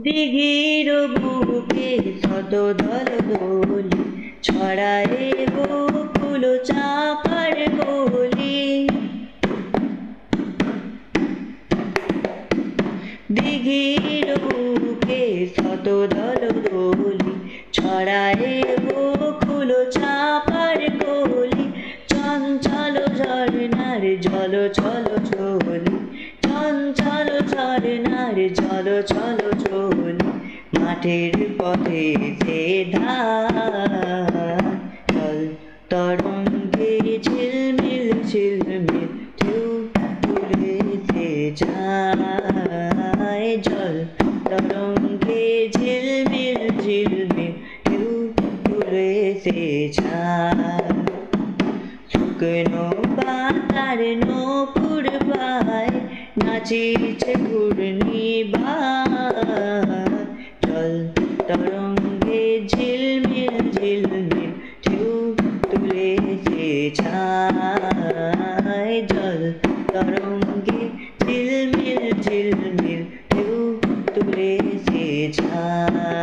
দিঘির বুকে শত দল দোলি ছড়ায় গোকুল চাঁপার কলি। দিঘির বুকে শত দল দোলি ছড়ায় গোকুল চাঁপার কলি। চঞ্চল ঝরনার জল ছল ছলি, চঞ্চল ঝরনার জল ছল ছলি। মাঠের পথে সে ধার, জল তরঙ্গে ঝিলমিল ঝিলমিল ঢেউ তুলেছে যায়। জল তরঙ্গে ঝিলমিল ঝিলমিল ঢেউ তুলেছে যায়। শুকনো পাতার নূপুর পায় নাচিছে ঘূর্ণিবার। জল তরঙ্গে ঝিলমিল ঝিলমিল ঢেউ তুলেছে ছায়। জল তরঙ্গে ঝিলমিল ঝিলমিল ঢেউ তুলেছে ছায়।